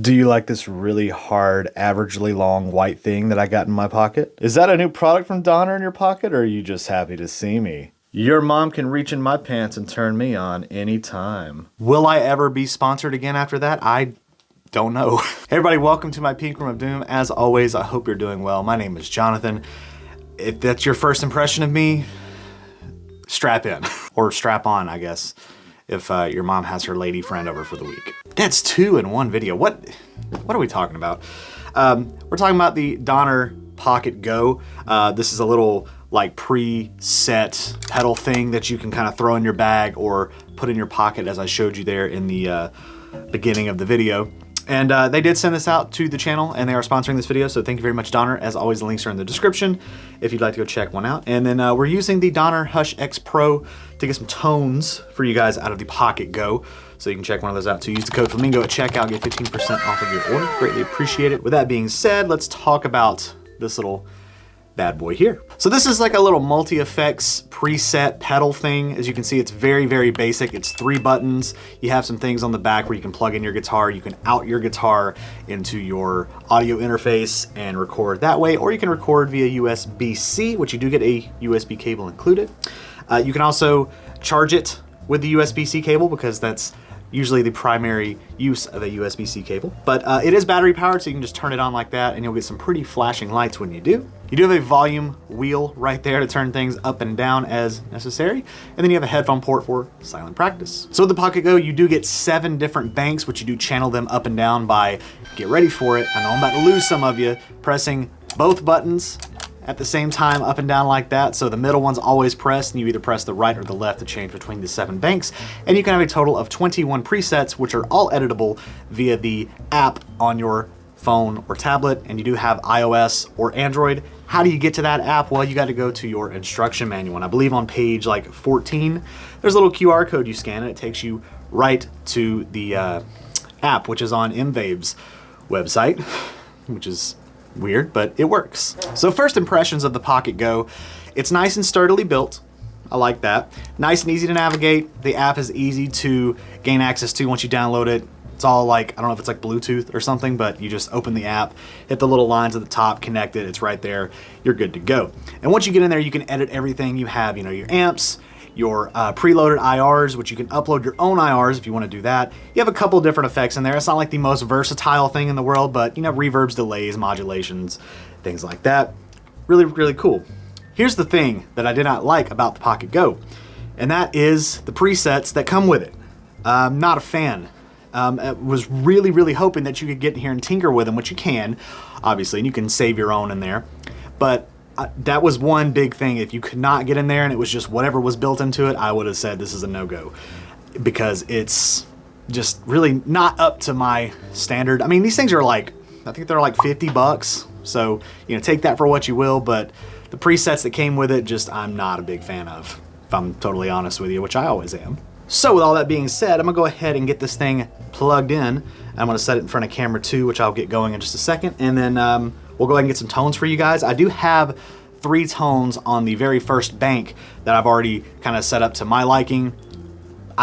Do you like this really hard, averagely long white thing that I got in my pocket? Is that a new product from Donner in your pocket, or are you just happy to see me? Your mom can reach in my pants and turn me on anytime. Will I ever be sponsored again after that? I don't know. Hey everybody, welcome to my Pink Room of Doom. As always, I hope you're doing well. My name is Jonathan. If that's your first impression of me, strap in. Or strap on, I guess, if your mom has her lady friend over for the week. That's 2 in 1 video. What are we talking about? We're talking about the Donner Pocket Go. This is a little like preset pedal thing that you can kind of throw in your bag or put in your pocket, as I showed you there in the beginning of the video. And they did send this out to the channel and they are sponsoring this video, so thank you very much, Donner. As always, the links are in the description if you'd like to go check one out. And then we're using the Donner Hush X Pro to get some tones for you guys out of the Pocket Go. So you can check one of those out too. Use the code Flamingo at checkout, get 15% off of your order. Greatly appreciate it. With that being said, let's talk about this little bad boy here. So this is like a little multi-effects preset pedal thing. As you can see, it's very, very basic. It's 3 buttons. You have some things on the back where you can plug in your guitar. You can out your guitar into your audio interface and record that way, or you can record via USB-C, which you do get a USB cable included. You can also charge it with the USB-C cable because that's usually the primary use of a USB-C cable. But it is battery powered, so you can just turn it on like that and you'll get some pretty flashing lights when you do. You do have a volume wheel right there to turn things up and down as necessary. And then you have a headphone port for silent practice. So with the Pocket Go, you do get 7 different banks, which you do channel them up and down by, get ready for it, I know I'm about to lose some of you, pressing both buttons at the same time up and down like that. So the middle one's always pressed and you either press the right or the left to change between the 7 banks. And you can have a total of 21 presets, which are all editable via the app on your phone or tablet. And you do have iOS or Android. How do you get to that app? Well, you got to go to your instruction manual. And I believe on page like 14, there's a little QR code you scan and it takes you right to the app, which is on MVAV's website, which is weird, but it works. So first impressions of the Pocket Go, it's nice and sturdily built. I like that. Nice and easy to navigate. The app is easy to gain access to once you download it. It's all like, I don't know if it's like Bluetooth or something, but you just open the app, hit the little lines at the top, connect it, it's right there, you're good to go. And once you get in there, you can edit everything. You have, you know, your amps, your preloaded IRs, which you can upload your own IRs if you want to do that. You have a couple different effects in there. It's not like the most versatile thing in the world, but you know, reverbs, delays, modulations, things like that. Really, really cool. Here's the thing that I did not like about the Pocket Go, and that is the presets that come with it. I'm not a fan. I was really, really hoping that you could get in here and tinker with them, which you can, obviously, and you can save your own in there. But that was one big thing. If you could not get in there and it was just whatever was built into it, I would have said this is a no-go because it's just really not up to my standard. I mean, these things are like, I think they're like 50 bucks. So, you know, take that for what you will, but the presets that came with it, just I'm not a big fan of, if I'm totally honest with you, which I always am. So with all that being said, I'm gonna go ahead and get this thing plugged in. I'm gonna set it in front of camera 2, which I'll get going in just a second. And then we'll go ahead and get some tones for you guys. I do have 3 tones on the very first bank that I've already kind of set up to my liking.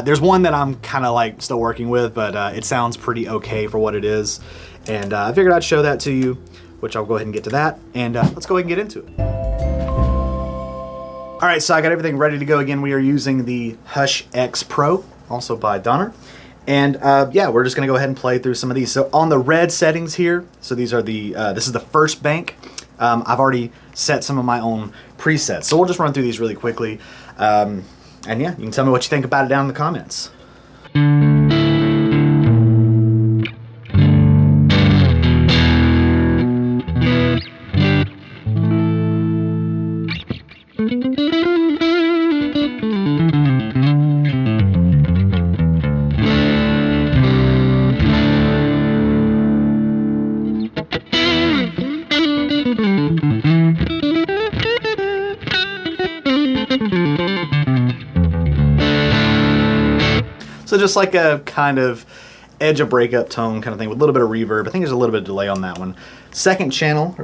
There's one that I'm kind of like still working with, but it sounds pretty okay for what it is. And I figured I'd show that to you, which I'll go ahead and get to that. And let's go ahead and get into it. All right, so I got everything ready to go. Again, we are using the Hush X Pro, also by Donner. And yeah, we're just gonna go ahead and play through some of these. So on the red settings here, so these are the, this is the first bank. I've already set some of my own presets. So we'll just run through these really quickly. And yeah, you can tell me what you think about it down in the comments. So just like a kind of edge of breakup tone kind of thing with a little bit of reverb. I think there's a little bit of delay on that one. Second channel.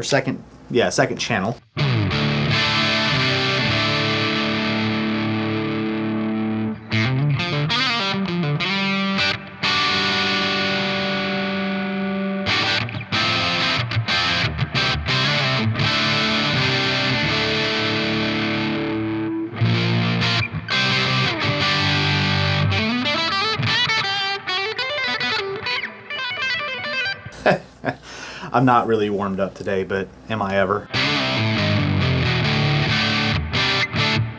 I'm not really warmed up today, but am I ever?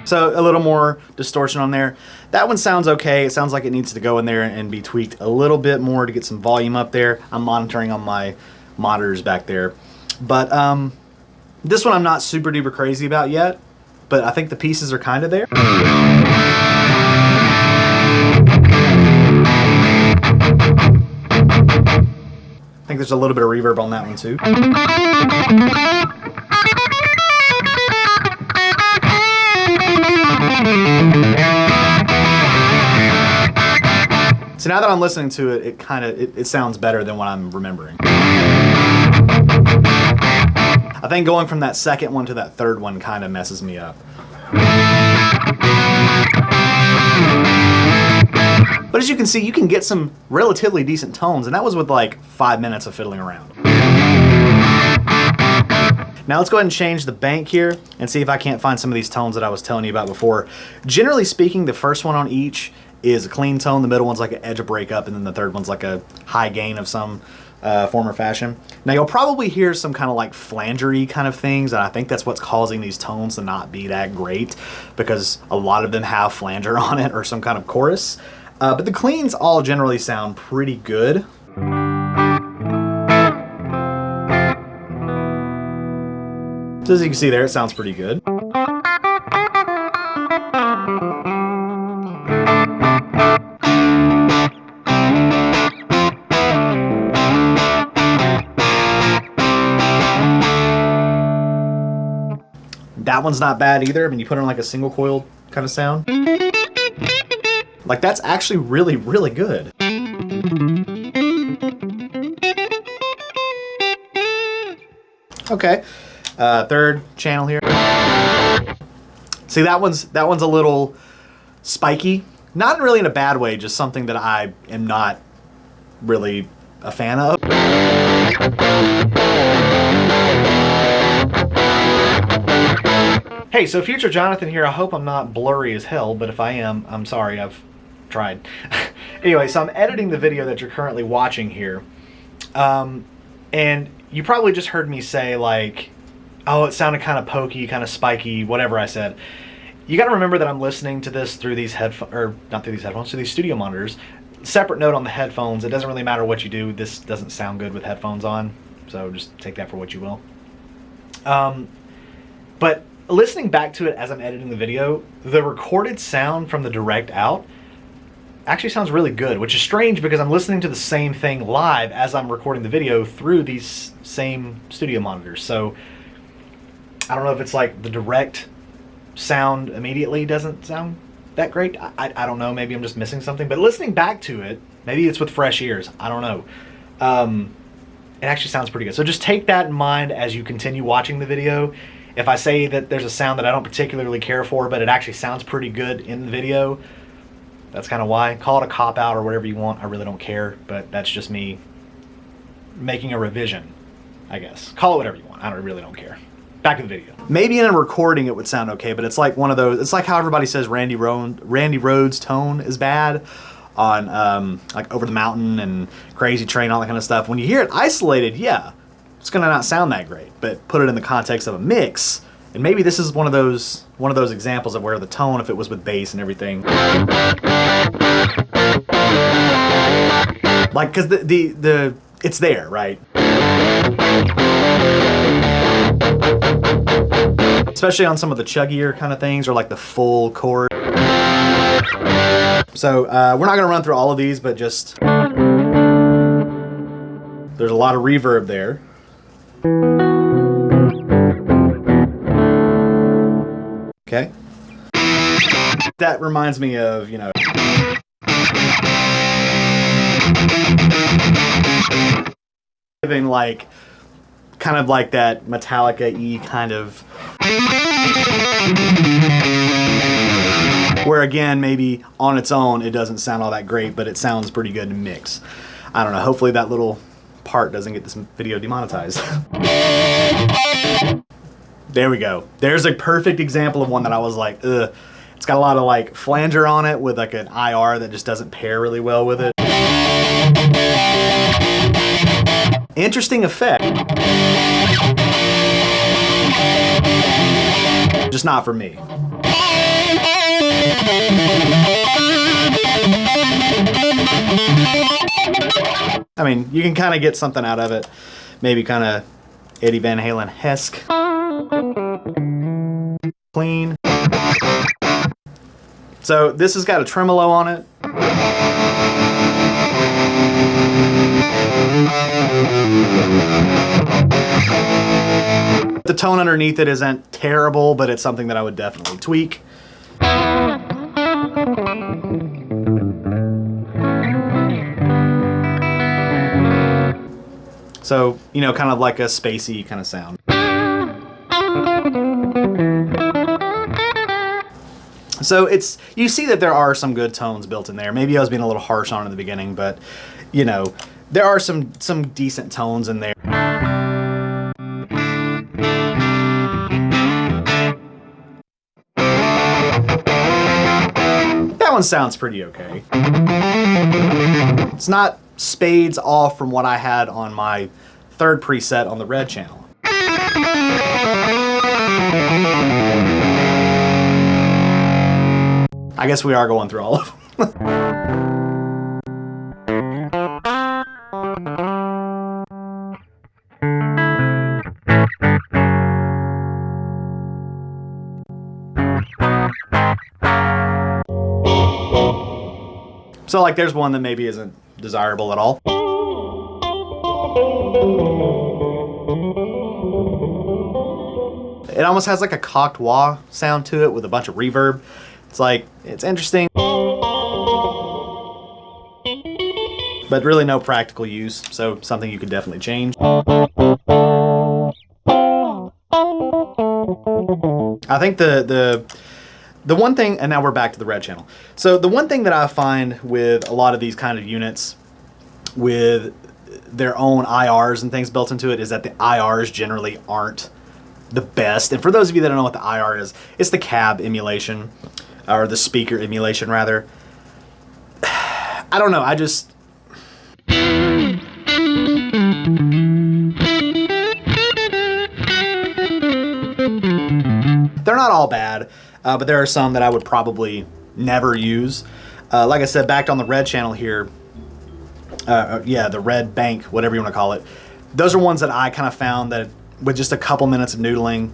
So a little more distortion on there. That one sounds okay. It sounds like it needs to go in there and be tweaked a little bit more to get some volume up there. I'm monitoring on my monitors back there. But this one I'm not super duper crazy about yet, but I think the pieces are kind of there. I think there's a little bit of reverb on that one too. So now that I'm listening to it, it sounds better than what I'm remembering. I think going from that second one to that third one kind of messes me up. But as you can see, you can get some relatively decent tones, and that was with like 5 minutes of fiddling around. Now let's go ahead and change the bank here and see if I can't find some of these tones that I was telling you about before. Generally speaking, the first one on each is a clean tone, the middle one's like an edge of breakup, and then the third one's like a high gain of some form or fashion. Now you'll probably hear some kind of like flangery kind of things, and I think that's what's causing these tones to not be that great, because a lot of them have flanger on it or some kind of chorus. But the cleans all generally sound pretty good. So as you can see there, it sounds pretty good. That one's not bad either. I mean, you put it on like a single coil kind of sound. Like, that's actually really, really good. Okay, third channel here. See, that one's a little spiky. Not really in a bad way, just something that I am not really a fan of. Hey, so future Jonathan here. I hope I'm not blurry as hell, but if I am, I'm sorry. I've tried. Anyway, so I'm editing the video that you're currently watching here. And you probably just heard me say, like, oh, it sounded kind of pokey, kind of spiky, whatever I said. You got to remember that I'm listening to this through these headphones, or not through these headphones, through these studio monitors. Separate note on the headphones, it doesn't really matter what you do. This doesn't sound good with headphones on, so just take that for what you will. But listening back to it as I'm editing the video, the recorded sound from the direct out actually sounds really good, which is strange because I'm listening to the same thing live as I'm recording the video through these same studio monitors. So I don't know if it's like the direct sound immediately doesn't sound that great. I don't know, maybe I'm just missing something, but listening back to it, maybe it's with fresh ears, I don't know. It actually sounds pretty good. So just take that in mind as you continue watching the video. If I say that there's a sound that I don't particularly care for, but it actually sounds pretty good in the video, that's kind of why. Call it a cop-out or whatever you want. I really don't care, but that's just me making a revision, I guess. Call it whatever you want. I really don't care. Back to the video. Maybe in a recording it would sound okay, but it's like one of those, it's like how everybody says Randy Rhoads' tone is bad on like Over the Mountain and Crazy Train, all that kind of stuff. When you hear it isolated, yeah, it's gonna not sound that great, but put it in the context of a mix, and maybe this is one of those examples of where the tone, if it was with bass and everything, like, because the it's there, right? Especially on some of the chuggier kind of things, or like the full chord. So we're not gonna run through all of these, but just there's a lot of reverb there. Okay. That reminds me of, you know, giving like kind of like that Metallica-y kind of, where again, maybe on its own it doesn't sound all that great, but it sounds pretty good in mix. I don't know, hopefully that little part doesn't get this video demonetized. There we go. There's a perfect example of one that I was like, ugh. It's got a lot of like flanger on it with like an IR that just doesn't pair really well with it. Interesting effect. Just not for me. I mean, you can kind of get something out of it. Maybe kind of Eddie Van Halen-esque. Clean. So this has got a tremolo on it. The tone underneath it isn't terrible, but it's something that I would definitely tweak. So, you know, kind of like a spacey kind of sound. So it's, you see that there are some good tones built in there. Maybe I was being a little harsh on it in the beginning, but you know, there are some decent tones in there. That one sounds pretty okay. It's not spades off from what I had on my third preset on the red channel. I guess we are going through all of them. So like there's one that maybe isn't desirable at all. It almost has like a cocked wah sound to it with a bunch of reverb. It's like, it's interesting, but really no practical use, so something you could definitely change. I think the one thing, and now we're back to the red channel. So the one thing that I find with a lot of these kind of units with their own IRs and things built into it is that the IRs generally aren't the best. And for those of you that don't know what the IR is, it's the cab emulation, or the speaker emulation rather. I don't know, I just... They're not all bad, but there are some that I would probably never use. Like I said, back on the red channel here, yeah, the red bank, whatever you want to call it, those are ones that I kind of found that with just a couple minutes of noodling,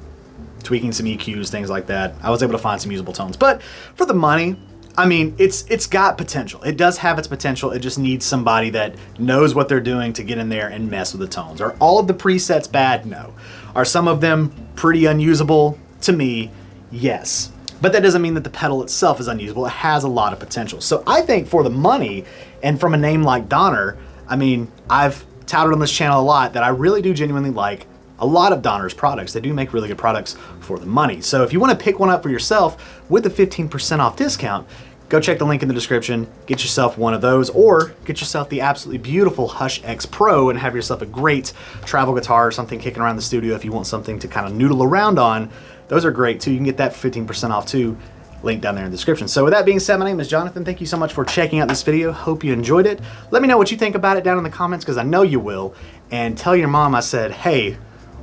tweaking some EQs, things like that, I was able to find some usable tones. But for the money, I mean, it's got potential. It does have its potential. It just needs somebody that knows what they're doing to get in there and mess with the tones. Are all of the presets bad? No. Are some of them pretty unusable? To me, yes. But that doesn't mean that the pedal itself is unusable. It has a lot of potential. So I think for the money, and from a name like Donner, I mean, I've touted on this channel a lot that I really do genuinely like a lot of Donner's products. They do make really good products for the money. So if you want to pick one up for yourself with a 15% off discount, go check the link in the description, get yourself one of those, or get yourself the absolutely beautiful Hush X Pro and have yourself a great travel guitar or something kicking around the studio if you want something to kind of noodle around on. Those are great too. You can get that for 15% off too. Link down there in the description. So with that being said, my name is Jonathan. Thank you so much for checking out this video. Hope you enjoyed it. Let me know what you think about it down in the comments, because I know you will. And tell your mom I said, hey,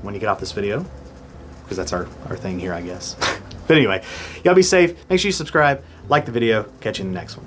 when you get off this video, because that's our thing here, I guess. But anyway, y'all be safe. Make sure you subscribe, like the video. Catch you in the next one.